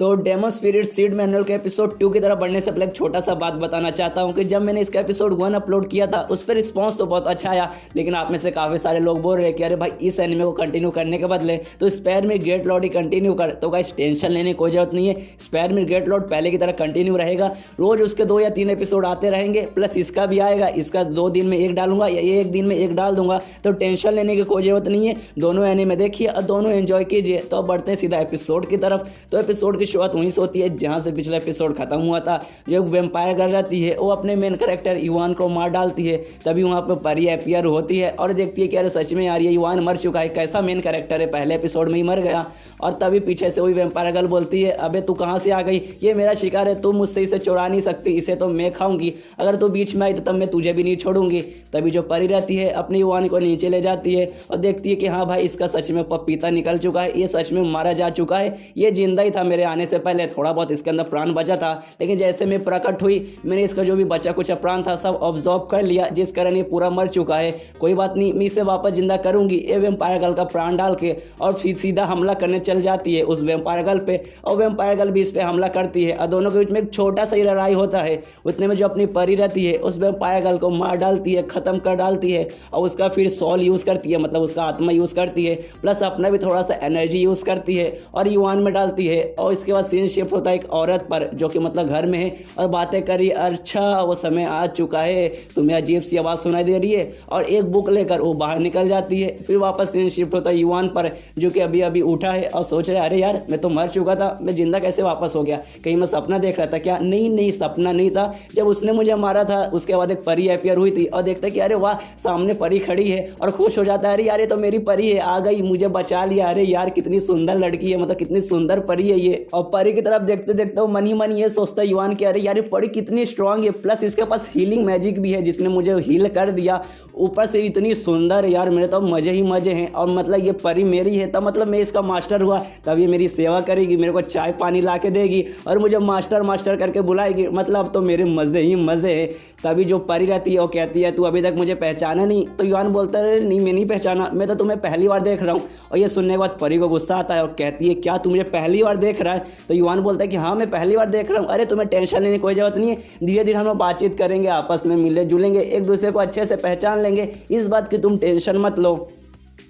तो daemon spirit seed manual के episode 2 की तरफ बढ़ने से पहले एक छोटा सा बात बताना चाहता हूं कि जब मैंने इसका एपिसोड 1 अपलोड किया था उस पर रिस्पांस तो बहुत अच्छा आया, लेकिन आप में से काफ़ी सारे लोग बोल रहे हैं कि अरे भाई इस एनिमे को कंटिन्यू करने के बदले तो स्पेयर में गेट लॉर्ड ही कंटिन्यू कर। तो गाइस टेंशन लेने की कोई जरूरत नहीं है, स्पेयर में गेट लॉर्ड पहले की तरह कंटिन्यू रहेगा, रोज उसके 2 या 3 एपिसोड आते रहेंगे, प्लस इसका भी आएगा, इसका 2 दिन में 1 डालूंगा या 1 दिन में 1 डाल दूंगा। तो टेंशन लेने की कोई जरूरत नहीं है, दोनों एनिमे देखिए और दोनों एंजॉय कीजिए। तो अब बढ़ते हैं सीधा एपिसोड की तरफ। तो एपिसोड की शुरुआत वहीं से होती है जहां से पिछला एपिसोड खत्म हुआ था। जो वैम्पायर गर्ल रहती है वो अपने मेन कैरेक्टर युवान को मार डालती है, तभी वहां पर परी अपीयर होती है और देखती है कि अरे सच में यार ये युवान मर चुका है, कैसा मेन कैरेक्टर है, पहले एपिसोड में ही मर गया। और तभी पीछे से वही वैम्पायर गर्ल बोलती है अबे तू कहाँ से आ गई, ये मेरा शिकार है, तू मुझसे इसे चुरा नहीं सकती, इसे तो मैं खाऊंगी, अगर तू बीच में आई तो तब मैं तुझे भी नहीं छोड़ूंगी। तभी जो परी रहती है अपनी युवान को नीचे ले जाती है और देखती है कि हाँ भाई इसका सच में पपीता निकल चुका है, ये सच में मारा जा चुका है, ये जिंदा ही था मेरे आने से पहले, थोड़ा बहुत इसके अंदर प्राण बचा था, लेकिन जैसे मैं प्रकट हुई मैंने इसका जो भी बचा कुछ प्राण था सब ऑब्जॉर्व कर लिया, जिस कारण ये पूरा मर चुका है। कोई बात नहीं, मैं इसे वापस जिंदा करूंगी। ये वैम्पायर गर्ल का प्राण डाल के और फिर सीधा हमला करने चल जाती है उस वैम्पायर गर्ल पे, और वैम्पायर गर्ल भी इस पे हमला करती है और दोनों के बीच में एक छोटा सा ही लड़ाई होता है। उतने में जो अपनी परी रहती है उस वैम्पायर गर्ल को मार डालती है, खत्म कर डालती है और उसका फिर सोल यूज करती है, मतलब उसका आत्मा यूज करती है, प्लस अपना भी थोड़ा सा एनर्जी यूज करती है और युवान में डालती है। और इसके बाद सीन शिफ्ट होता है एक औरत पर जो कि मतलब घर में है और बातें करी, अच्छा वो समय आ चुका है, तुम्हें अजीब सी आवाज़ सुनाई दे रही है, और एक बुक लेकर वो बाहर निकल जाती है। फिर वापस सीन शिफ्ट होता है युवान पर जो कि अभी अभी उठा है और सोच रहा है अरे यार मैं तो मर चुका था, मैं जिंदा कैसे वापस हो गया, कहीं मैं सपना देख रहा था क्या? नहीं सपना नहीं था, जब उसने मुझे मारा था उसके बाद एक परी अपीयर हुई थी और देखता है कि अरे वाह सामने परी खड़ी है और खुश हो जाता है, अरे यार ये तो मेरी परी है, आ गई मुझे बचा लिया, अरे यार कितनी सुंदर लड़की है, मतलब कितनी सुंदर परी है ये। और परी की तरफ देखते देखते वो मन ही मन ये सोचता है युवान कि अरे यार ये परी कितनी स्ट्रांग है, प्लस इसके पास हीलिंग मैजिक भी है जिसने मुझे हील कर दिया, ऊपर से इतनी सुंदर, यार मेरे तो मजे ही मजे हैं, और मतलब ये परी मेरी है तब मतलब मैं इसका मास्टर हुआ, तब ये मेरी सेवा करेगी, मेरे को चाय पानी ला के देगी और मुझे मास्टर मास्टर करके बुलाएगी, मतलब तो मेरे मज़े ही मज़े हैं। तभी जो परी रहती है वो कहती है तू अभी तक मुझे पहचाना नहीं, तो युवान बोलता है नहीं मैं नहीं पहचाना, मैं तो तुम्हें पहली बार देख रहा हूँ। और ये सुनने के बाद परी को गुस्सा आता है और कहती है क्या तू मुझे पहली बार देख रहा है? तो युवान बोलता है कि हाँ मैं पहली बार देख रहा हूँ। अरे तुम्हें टेंशन लेने की कोई जरूरत नहीं है, धीरे धीरे हम लोग बातचीत करेंगे, आपस में मिले जुलेंगे, एक दूसरे को अच्छे से पहचान लेंगे, इस बात की तुम टेंशन मत लो।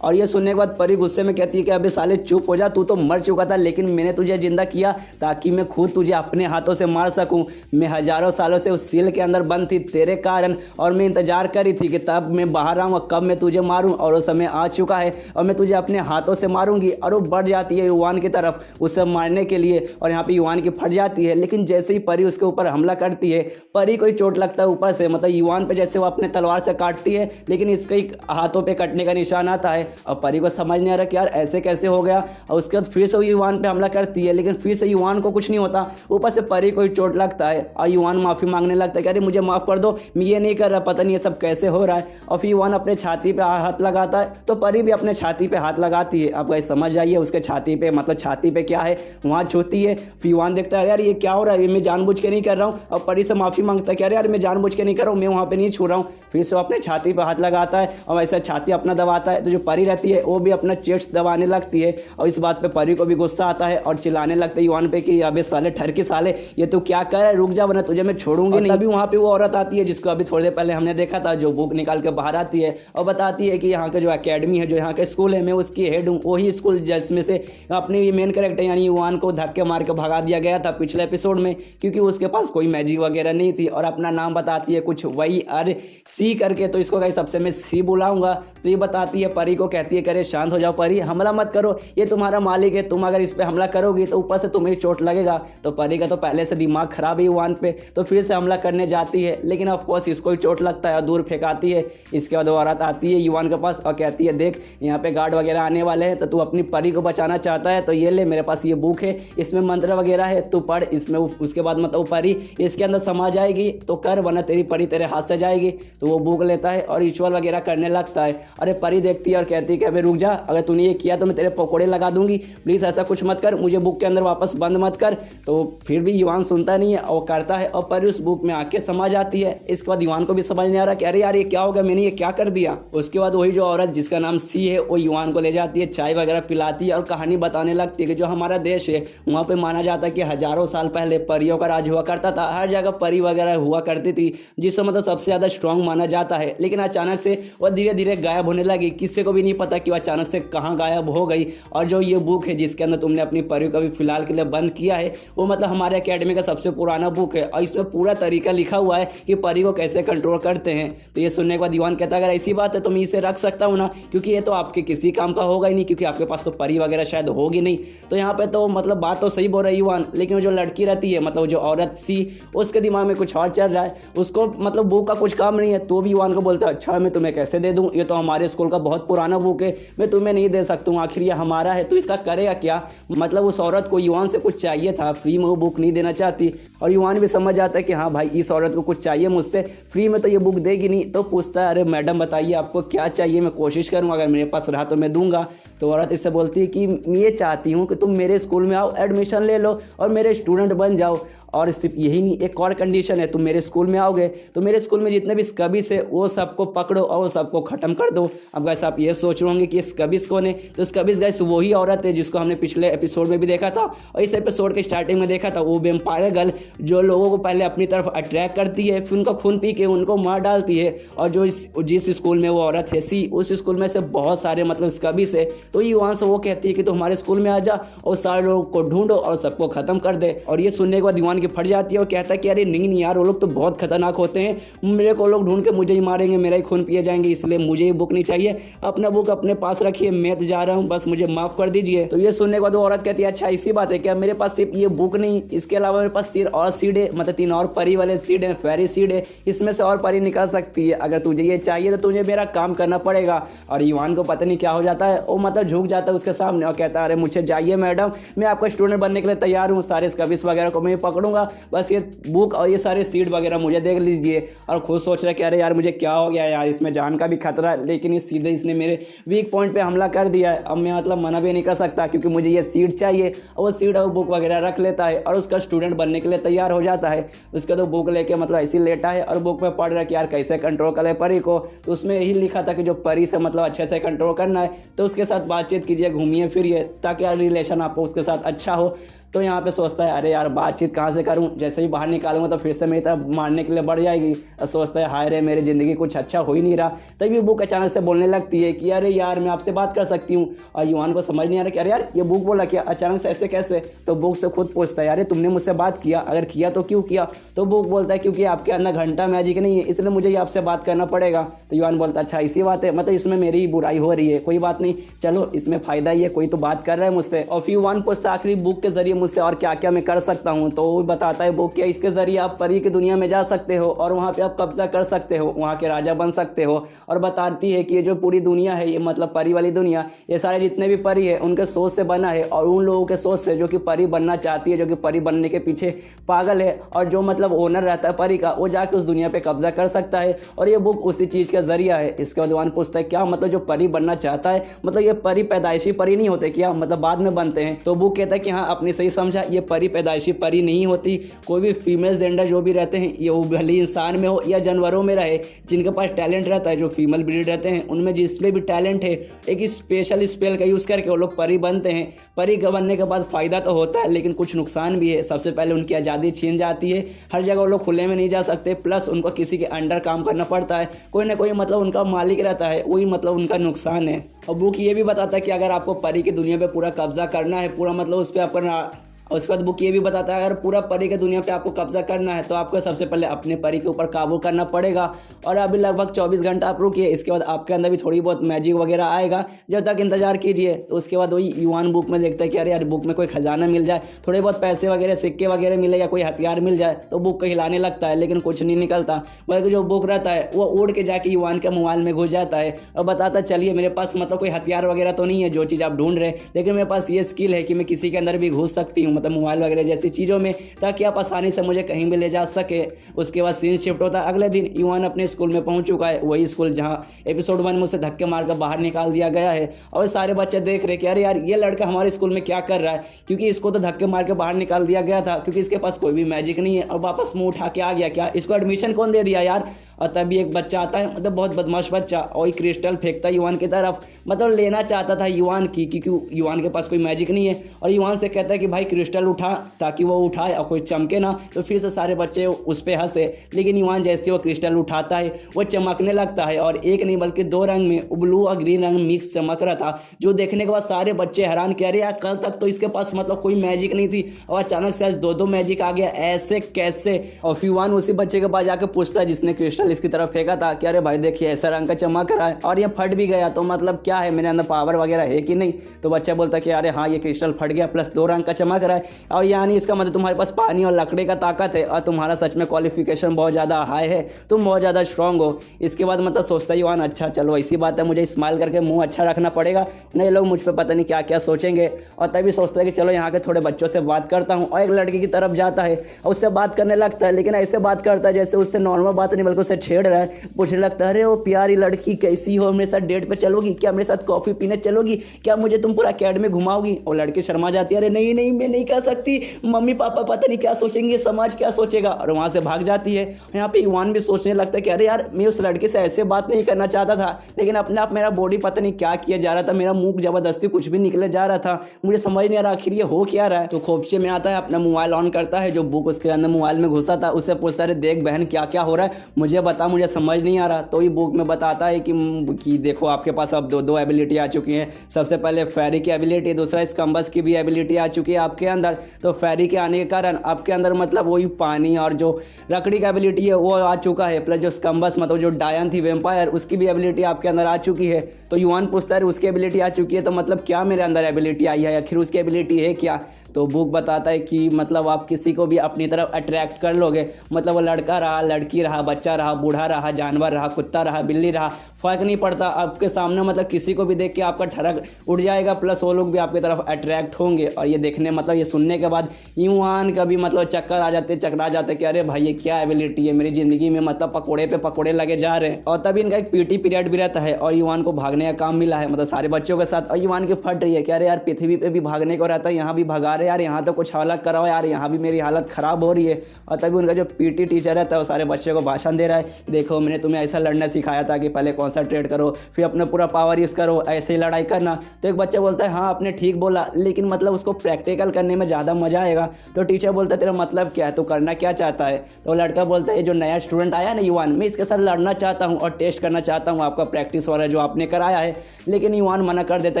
और ये सुनने के बाद परी गुस्से में कहती है कि अबे साले चुप हो जा, तू तो मर चुका था लेकिन मैंने तुझे जिंदा किया ताकि मैं खुद तुझे अपने हाथों से मार सकूं। मैं हजारों सालों से उस सील के अंदर बंद थी तेरे कारण, और मैं इंतजार करी थी कि तब मैं बाहर आऊँगा, कब मैं तुझे मारूं, और वो समय आ चुका है और मैं तुझे अपने हाथों से मारूंगी। और वो बढ़ जाती है युवान की तरफ उसे मारने के लिए, और यहाँ पर युवान की फट जाती है, लेकिन जैसे ही परी उसके ऊपर हमला करती है परी को ही चोट लगता है ऊपर से, मतलब युवान पर जैसे वो अपने तलवार से काटती है लेकिन इसके हाथों पर कटने का निशान आता है। और परी को समझ नहीं आ रहा कि यार ऐसे कैसे हो गया, और उसके बाद फिर से वो युवान पे हमला करती है, लेकिन फिर से युवान को कुछ नहीं होता, ऊपर से परी को ही चोट लगता है और युवान माफ़ी मांगने लगता है कि अरे मुझे माफ़ कर दो, मैं ये नहीं कर रहा, पता नहीं ये सब कैसे हो रहा है। और फिर युवान अपने छाती पे हाथ लगाता है तो परी भी अपने छाती पे हाथ लगाती है। अब गाइस समझ जाइए उसके छाती पे, मतलब छाती पे क्या है वहाँ छूती है। फिर युवान देखता है यार ये क्या हो रहा है, मैं जानबूझ के नहीं कर रहा हूँ, और परी से माफ़ी मांगता है कि अरे यार मैं जानबूझ के नहीं कर रहा हूँ, मैं वहाँ पर नहीं छू रहा हूँ। फिर से वो अपने छाती पर हाथ लगाता है और वैसे छाती अपना दबाता है, तो जो परी रहती है वो भी अपना चेस्ट दबाने लगती है। और इस बात पे परी को भी गुस्सा आता है और चिल्लाने लगता है युवान पे कि अबे साले ठर के साले ये तू क्या कर रहा है, रुक जा वरना तुझे मैं छोड़ूंगी नहीं। तभी वहाँ पे वो औरत आती है जिसको अभी थोड़ी देर पहले हमने देखा था, जो बुक निकाल के बाहर आती है और बताती है कि यहाँ का जो एकेडमी है, जो यहाँ का स्कूल है, मैं उसकी हेड हूँ, वही स्कूल जिसमें से अपने मेन कैरेक्टर यानी युवान को धक्के मार के भगा दिया गया था पिछले एपिसोड में, क्योंकि उसके पास कोई मैजिक वगैरह नहीं थी, और अपना नाम बताती है कुछ वही अरे सी करके, तो इसको कहीं सबसे मैं सी बुलाऊंगा। तो ये बताती है परी को, कहती है करे शांत हो जाओ परी, हमला मत करो, ये तुम्हारा मालिक है, तुम अगर इस पे हमला करोगी तो ऊपर से तुम्हें चोट लगेगा। तो परी का तो पहले से दिमाग खराब है युवान पे, तो फिर से हमला करने जाती है, लेकिन ऑफ कोर्स इसको ही चोट लगता है और दूर फेंकाती है। इसके बाद वो औरत आती है युवान के पास और कहती है देख यहाँ पे गार्ड वगैरह आने वाले हैं, तो तू अपनी परी को बचाना चाहता है तो ये ले मेरे पास ये बुक है, इसमें मंत्र वगैरह है, तू पढ़, इसमें उसके बाद मतलब परी इसके अंदर समा जाएगी तो कर, वरना तेरी परी तेरे हाथ से जाएगी। तो वो बुक लेता है और रिचुअल वगैरह करने लगता है। अरे परी देखती है और कहती है कि अबे रुक जा, अगर तूने ये किया तो मैं तेरे पकोड़े लगा दूंगी, प्लीज़ ऐसा कुछ मत कर, मुझे बुक के अंदर वापस बंद मत कर। तो फिर भी युवान सुनता नहीं है और करता है और परी उस बुक में आके समा जाती है। इसके बाद युवान को भी समझ नहीं आ रहा कि अरे यार ये क्या होगा, मैंने ये क्या कर दिया। उसके बाद वही जो औरत जिसका नाम सी है वो युवान को ले जाती है, चाय वगैरह पिलाती है और कहानी बताने लगती है कि जो हमारा देश है वहाँ पे माना जाता है कि हजारों साल पहले परियों का राज हुआ करता था, हर जगह परी वगैरह हुआ करती थी जिसको मतलब सबसे ज़्यादा स्ट्रांग माना जाता है। लेकिन अचानक से वो धीरे धीरे गायब होने लगी, किसी को भी नहीं पता कि वो अचानक से कहाँ गायब हो गई। और जो ये बुक है जिसके अंदर तुमने अपनी परियों का भी फिलहाल के लिए बंद किया है वो मतलब हमारे अकेडमी का सबसे पुराना बुक है और इसमें पूरा तरीका लिखा हुआ है कि परी को कैसे कंट्रोल करते हैं। तो ये सुनने के बाद युवान कहता है अगर ऐसी बात है तो मैं इसे रख सकता हूँ ना, क्योंकि ये तो आपके किसी काम का होगा ही नहीं, क्योंकि आपके पास तो परी वगैरह शायद होगी नहीं। तो यहाँ पे तो मतलब बात तो सही बोल रहा है युवान, लेकिन वो जो लड़की रहती है मतलब जो औरत सी उसके दिमाग में कुछ और चल रहा है, उसको मतलब बुक का कुछ काम नहीं है। तो भी युवान को बोलता है अच्छा मैं तुम्हें कैसे दे दूँ, ये तो हमारे स्कूल का बहुत पुराना बुक है, मैं तुम्हें नहीं दे सकता हूँ, आखिर ये हमारा है। तो इसका करेगा क्या, मतलब उस औरत को युवान से कुछ चाहिए था, फ्री में वो बुक नहीं देना चाहती। और युवान भी समझ जाता है कि हाँ भाई इस औरत को कुछ चाहिए मुझसे, फ्री में तो ये बुक देगी नहीं। तो पूछता है अरे मैडम बताइए आपको क्या चाहिए, मैं कोशिश करूँगा, अगर मेरे पास रहा तो मैं दूंगा। तो औरत इससे बोलती है कि मैं ये चाहती हूँ कि तुम मेरे स्कूल में आओ, एडमिशन ले लो और मेरे स्टूडेंट बन जाओ। और सिर्फ यही नहीं, एक और कंडीशन है, तुम मेरे स्कूल में आओगे तो मेरे स्कूल में जितने भी स्कबिस है वो सबको पकड़ो और वो सबको ख़त्म कर दो। अब गैस आप ये सोच रहे होंगे कि स्कबिस कौन है, तो स्कबिस गैस वही औरत है जिसको हमने पिछले एपिसोड में भी देखा था और इस एपिसोड के स्टार्टिंग में देखा था। वो वेम्पायर गर्ल जो लोगों को पहले अपनी तरफ अट्रैक्ट करती है, फिर उनका खून पी के उनको मार डालती है। और जो जिस स्कूल में वो औरत है सी, उस स्कूल में से बहुत सारे मतलब स्कबिस है। तो युवान से वो कहती है कि तो हमारे स्कूल में आ जा और सारे लोगों को ढूंढो और सबको ख़त्म कर दे। और ये सुनने के बाद युवान की फट जाती है और कहता है कि अरे नहीं यार वो लोग तो बहुत खतरनाक होते हैं, मेरे को लोग ढूंढ के मुझे ही मारेंगे, मेरा ही खून पिए जाएंगे, इसलिए मुझे ये बुक नहीं चाहिए, अपना बुक अपने पास रखिए, मैं तो जा रहा हूँ, बस मुझे माफ़ कर दीजिए। तो ये सुनने के बाद वो औरत कहती है अच्छा इसी बात है क्या, मेरे पास सिर्फ ये बुक नहीं, इसके अलावा मेरे पास 3 और सीड है, मतलब 3 और परी वाले सीड है, फेरी सीड है, इसमें से और परी निकल सकती है, अगर तुझे ये चाहिए तो तुझे मेरा काम करना पड़ेगा। और युवान को पता नहीं क्या हो जाता है, वो मतलब झुक जाता है उसके सामने और कहता है अरे मुझे चाहिए मैडम, मैं आपका स्टूडेंट बनने के लिए तैयार हूँ, सारे स्कबिस वगैरह को मैं पकड़ूंगा, बस ये बुक और ये सारे सीड वगैरह मुझे देख लीजिए। और खुद सोच रहा है कि अरे यार मुझे क्या हो गया यार, इसमें जान का भी खतरा है, लेकिन ये सीधे इसने मेरे वीक पॉइंट पे हमला कर दिया है, अब मैं मतलब मना भी नहीं कर सकता क्योंकि मुझे ये सीड चाहिए। और वो सीड और बुक वगैरह रख लेता है और उसका स्टूडेंट बनने के लिए तैयार हो जाता है। उसका तो बुक लेके मतलब ऐसे लेटा है और बुक में पढ़ रहा है कि यार कैसे कंट्रोल करे परी को। तो उसमें यही लिखा था कि जो परी से मतलब अच्छे से कंट्रोल करना है तो उसके साथ बातचीत कीजिए, घूमिए फिरिए, ताकि यार रिलेशन आपको उसके साथ अच्छा हो। तो यहाँ पे सोचता है अरे यार बातचीत कहाँ से करूँ, जैसे ही बाहर निकालूंगा तो फिर से मेरी तरफ मारने के लिए बढ़ जाएगी। और सोचता है हाय रे मेरी ज़िंदगी कुछ अच्छा हो ही नहीं रहा। तभी बुक अचानक से बोलने लगती है कि अरे यार मैं आपसे बात कर सकती हूँ। और युवान को समझ नहीं आ रहा कि अरे यार ये बुक बोला क्या, अचानक से ऐसे कैसे। तो बुक से खुद पूछता है अरे तुमने मुझसे बात किया, अगर किया तो क्यों किया। तो बुक बोलता है क्योंकि आपके अंदर घंटा मैजिक नहीं है, इसलिए मुझे आपसे बात करना पड़ेगा। तो युवान बोलता है अच्छा इसी बात है, मतलब इसमें मेरी ही बुराई हो रही है, कोई बात नहीं, चलो इसमें फ़ायदा ही है, कोई तो बात कर रहा है मुझसे। और फिर युवान पूछता आखिरी बुक के जरिए मुझसे और क्या क्या कर सकता हूं। तो वो बताता है बुक के इसके जरिए आप परी की दुनिया में जा सकते हो और वहां पे आप कब्जा कर सकते हो, वहां के राजा बन सकते हो। और बताती है कि ये जो पूरी दुनिया है ये मतलब परी वाली दुनिया, ये सारे जितने भी परी है उनके सोच से बना है और उन लोगों के सोच से जो कि परी बनना चाहती है, जो कि परी बनने के पीछे पागल है। और जो मतलब ओनर रहता है परी का वो जाके उस दुनिया पे कब्जा कर सकता है और ये बुक उसी चीज़ का जरिया है। इसके बाद युवान पूछता है क्या मतलब जो परी बनना चाहता है, मतलब ये परी पैदाइशी परी नहीं होते क्या, मतलब बाद में बनते हैं। तो बुक कहता है कि हाँ आपने सही समझा, ये परी पैदाइशी परी नहीं होती। कोई भी फीमेल जेंडर जो भी रहते हैं ये वो भले इंसान में हो या जानवरों में रहे, जिनके पास टैलेंट रहता है, जो फीमेल ब्रीड रहते हैं उनमें जिसमें भी टैलेंट है, एक स्पेशल स्पेल का यूज़ करके वो लोग परी बनते हैं। परी बनने के बाद फ़ायदा तो होता है लेकिन कुछ नुकसान भी है। सबसे पहले उनकी आज़ादी छीन जाती है, हर जगह वो लोग खुले में नहीं जा सकते, प्लस उनको किसी के अंडर काम करना पड़ता है, कोई ना कोई मतलब उनका मालिक रहता है, वही मतलब उनका नुकसान है। और बुक ये भी बताता है कि अगर आपको परी की दुनिया पे पूरा कब्जा करना है, पूरा मतलब उस पर अपना, और उसके बाद बुक ये भी बताता है अगर पूरा परी के दुनिया पे आपको कब्जा करना है तो आपको सबसे पहले अपने परी के ऊपर काबू करना पड़ेगा। और अभी लगभग 24 घंटा आप रुकिए, इसके बाद आपके अंदर भी थोड़ी बहुत मैजिक वगैरह आएगा, जब तक इंतजार कीजिए। तो उसके बाद वही युवान बुक में देखता है कि अरे यार बुक में कोई खजाना मिल जाए, थोड़े बहुत पैसे वगैरह सिक्के वगैरह मिले या कोई हथियार मिल जाए। तो बुक को हिलाने लगता है लेकिन कुछ नहीं निकलता, बल्कि जो बुक रहता है वो उड़ के जाके युवान के मोबाइल में घुस जाता है और बताता चलिए मेरे पास मतलब कोई हथियार वगैरह तो नहीं है जो चीज़ आप ढूंढ रहे, लेकिन मेरे पास ये स्किल है कि मैं किसी के अंदर भी घुस सकती हूँ, मतलब मोबाइल वगैरह जैसी चीज़ों में, ताकि आप आसानी से मुझे कहीं भी ले जा सके। उसके बाद सीन शिफ्ट होता है अगले दिन, युवान अपने स्कूल में पहुंच चुका है, वही स्कूल जहाँ एपिसोड 1 में उसे धक्के मारकर बाहर निकाल दिया गया है। और सारे बच्चे देख रहे कि अरे यार ये लड़का हमारे स्कूल में क्या कर रहा है, क्योंकि इसको तो धक्के मार के बाहर निकाल दिया गया था, क्योंकि इसके पास कोई भी मैजिक नहीं है और वापस मुंह उठा के आ गया। क्या इसको एडमिशन कौन दे दिया यार। और तभी एक बच्चा आता है, मतलब बहुत बदमाश बच्चा, और एक क्रिस्टल फेंकता है युवान की तरफ, मतलब लेना चाहता था युवान की, क्योंकि युवान के पास कोई मैजिक नहीं है। और युवान से कहता है कि भाई क्रिस्टल उठा, ताकि वो उठाए और कोई चमके ना। तो फिर से सारे बच्चे उस पर हंसे, लेकिन युवान जैसे वो क्रिस्टल उठाता है वो चमकने लगता है, और एक नहीं बल्कि 2 रंग में, ब्लू और ग्रीन रंग मिक्स चमक रहा था, जो देखने के बाद सारे बच्चे हैरान कह रहे यार कल तक तो इसके पास मतलब कोई मैजिक नहीं थी, और अचानक से आज 2 मैजिक आ गया, ऐसे कैसे। और फिर युवान उसी बच्चे के पास जाकर पूछता है जिसने क्रिस्टल इसकी तरफ फेंका था कि अरे भाई देखिए ऐसा रंग का चमक रहा है और ये फट भी गया, तो मतलब क्या है, मेरे अंदर पावर वगैरह है कि नहीं। तो बच्चा बोलता है कि अरे हाँ ये क्रिस्टल फट गया प्लस 2 रंग का चमक रहा है, और यानी इसका मतलब तुम्हारे पास पानी और लकड़ी का ताकत है, और तुम्हारा सच में क्वालिफिकेशन बहुत ज़्यादा हाई है, तुम बहुत ज़्यादा स्ट्रांग हो। इसके बाद मतलब सोचता है युवान अच्छा चलो ऐसी बात है, मुझे स्माइल करके मुँह अच्छा रखना पड़ेगा, नहीं लोग मुझ पर पता नहीं क्या क्या सोचेंगे। और तभी सोचता है कि चलो यहाँ के थोड़े बच्चों से बात करता हूँ, और एक लड़की की तरफ जाता है और उससे बात करने लगता है, लेकिन ऐसे बात करता है जैसे उससे नॉर्मल बात नहीं बल्कि उससे छेड़ रहा है। पूछने लगता है अरे वो प्यारी लड़की कैसी हो, मेरे साथ डेट पे चलोगी क्या, मेरे साथ कॉफ़ी पीने चलोगी क्या, मुझे तुम पूरा अकेडमी घुमाओगी। और लड़की शर्मा जाती है, अरे नहीं नहीं मैं नहीं कह सकती, मम्मी पापा पता नहीं क्या सोचेंगे, समाज क्या सोचेगा, और वहाँ से भाग जाती है। यहाँ पे युवान भी सोचने लगता है कि अरे यार मैं उस लड़के से ऐसे बात नहीं करना चाहता था, लेकिन अपने आप मेरा बॉडी पता नहीं क्या किया जा रहा था, मेरा मुंह जबरदस्ती कुछ भी निकले जा रहा था, मुझे समझ नहीं आ रहा आखिर ये हो क्या रहा है। तो खोपचे में आता है, अपना मोबाइल ऑन करता है, जो बुक उसके अंदर मोबाइल में घुसा था उससे पूछता है देख बहन क्या क्या हो रहा है, मुझे बता, मुझे समझ नहीं आ रहा। तो ये बुक में बताता है कि देखो आपके पास अब दो एबिलिटी आ चुकी हैं, सबसे पहले फेरी की एबिलिटी, दूसरा स्कम्बस की भी एबिलिटी आ चुकी है आपके अंदर। तो फेरी के आने के कारण आपके अंदर मतलब वही पानी और जो लकड़ी का एबिलिटी है वो आ चुका है, प्लस जो स्कम्बस मतलब जो डायन थी वेम्पायर उसकी भी एबिलिटी आपके अंदर आ चुकी है। तो युवान पूछता है उसकी एबिलिटी आ चुकी है तो मतलब क्या मेरे अंदर एबिलिटी आई है, आखिर उसकी एबिलिटी है क्या। तो बुक बताता है कि मतलब आप किसी को भी अपनी तरफ अट्रैक्ट कर लोगे, मतलब वो लड़का रहा, लड़की रहा, बच्चा रहा, बूढ़ा रहा, जानवर रहा, कुत्ता रहा, बिल्ली रहा, फ़र्क नहीं पड़ता, आपके सामने मतलब किसी को भी देख के आपका ठरक उड़ जाएगा, प्लस वो लोग भी आपकी तरफ अट्रैक्ट होंगे। और ये देखने मतलब ये सुनने के बाद युवान का भी मतलब चक्कर आ जाते, चकरा जाते कि अरे भाई ये क्या एबिलिटी है मेरी ज़िंदगी में, मतलब पकौड़े पे पकौड़े लगे जा रहे हैं। और तभी इनका एक पीटी पीरियड भी रहता है और युवान को भागने का काम मिला है, मतलब सारे बच्चों के साथ, और युवान की फट रही है कि अरे यार पृथ्वी पे भी भागने को रहता है, यहाँ भी भगा रहे यार, यहाँ तो कुछ हालत कराओ यार, यहाँ भी मेरी हालत ख़राब हो रही है। और तभी उनका जो पीटी टीचर रहता है वो सारे बच्चों को भाषण दे रहा है कि देखो मैंने तुम्हें ऐसा लड़ना सिखाया था कि पहले कॉन्सनट्रेट करो, फिर अपना पूरा पावर यूज़ करो, ऐसे ही लड़ाई करना। तो एक बच्चा बोलता है हाँ आपने ठीक बोला, लेकिन मतलब उसको प्रैक्टिकल करने में ज़्यादा मज़ा आएगा। तो टीचर बोलता है तेरा मतलब क्या है, तो करना क्या चाहता है। तो लड़का बोलता है जो नया स्टूडेंट आया ना युवान, मैं इसके साथ लड़ना चाहता हूँ और टेस्ट करना चाहता हूँ आपका प्रैक्टिस वाला जो आपने कराया है। लेकिन युवान मना कर देता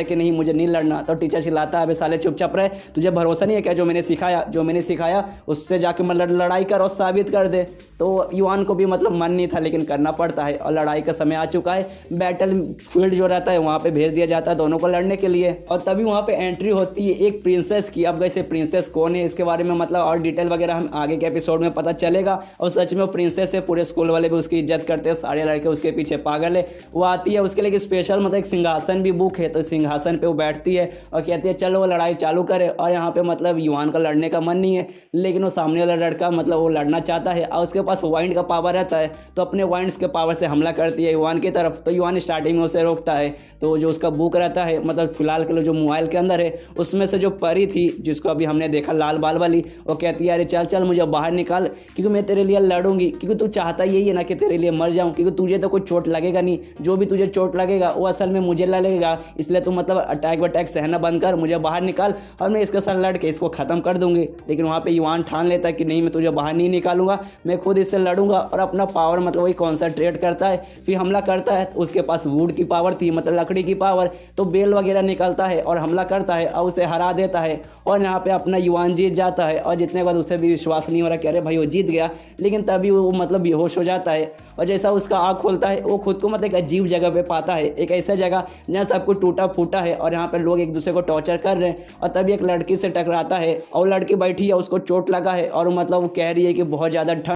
है कि नहीं मुझे नहीं लड़ना। तो टीचर चिल्लाता है अबे साले चुपचाप रहे, तुझे भरोसा नहीं है क्या जो मैंने सिखाया उससे जाके मतलब लड़ाई कर और साबित कर दे। तो युवान को भी मतलब मन नहीं था लेकिन करना पड़ता है, और लड़ाई का समय आ चुका है, बैटल फील्ड जो रहता है वहाँ पे भेज दिया जाता है दोनों को लड़ने के लिए। और तभी वहाँ पे एंट्री होती है एक प्रिंसेस की। अब वैसे प्रिंसेस कौन है इसके बारे में मतलब और डिटेल वगैरह हम आगे के एपिसोड में पता चलेगा। और सच में वो प्रिंसेस है, पूरे स्कूल वाले भी उसकी इज्जत करते हैं, सारे लड़के उसके पीछे पागल है। वो आती है, उसके लिए स्पेशल मतलब एक सिंहासन भी बुक है, तो सिंहासन पर वो बैठती है और कहती है चलो वो लड़ाई चालू करे। और यहाँ पे मतलब युवान का लड़ने का मन नहीं है, लेकिन वो सामने वाला लड़का मतलब वो लड़ना चाहता है और उसके पास वाइंड का पावर रहता है, तो अपने वाइंड्स के पावर से हमला करती है युवान की तरफ। तो युवान स्टार्टिंग में उसे रोकता है। तो जो उसका बुक रहता है मतलब फिलहाल के लिए जो मोबाइल के अंदर है उसमें से जो परी थी जिसको अभी हमने देखा लाल बाल वाली, वो कहती है अरे चल चल मुझे बाहर निकाल, क्योंकि मैं तेरे लिए लड़ूंगी, क्योंकि तू चाहता यही है ना कि तेरे लिए मर जाऊं, क्योंकि तुझे तो कुछ चोट लगेगा नहीं, जो भी तुझे चोट लगेगा वो असल में मुझे लगेगा, इसलिए तू मतलब अटैक वटैक सहना बंद कर, मुझे बाहर निकाल और मैं इसके साथ लड़ के इसको ख़त्म कर दूंगी। लेकिन वहाँ पे युवान ठान लेता है कि नहीं मैं तुझे बाहर नहीं निकालूंगा, मैं खुद इससे लड़ूंगा, और अपना पावर मतलब वही कॉन्सनट्रेट करता है, फिर हमला करता है। उसके पास वुड की पावर थी मतलब लकड़ी की पावर, तो बेल वगैरह निकलता है और हमला करता है और उसे हरा देता है। और यहाँ पे अपना युवान जीत जाता है, और जितने बाद उसे भी विश्वास नहीं हो रहा कि अरे भाई वो जीत गया, लेकिन तभी वो मतलब बेहोश हो जाता है। और जैसा उसका आँख खोलता है वो खुद को मतलब एक अजीब जगह पे पाता है, एक ऐसा जगह जहाँ सब कुछ टूटा फूटा है और यहाँ पे लोग एक दूसरे को टॉर्चर कर रहे हैं। और तभी एक लड़की से टकराता है और लड़की बैठी है, उसको चोट लगा है और मतलब वो कह रही है कि बहुत ज़्यादा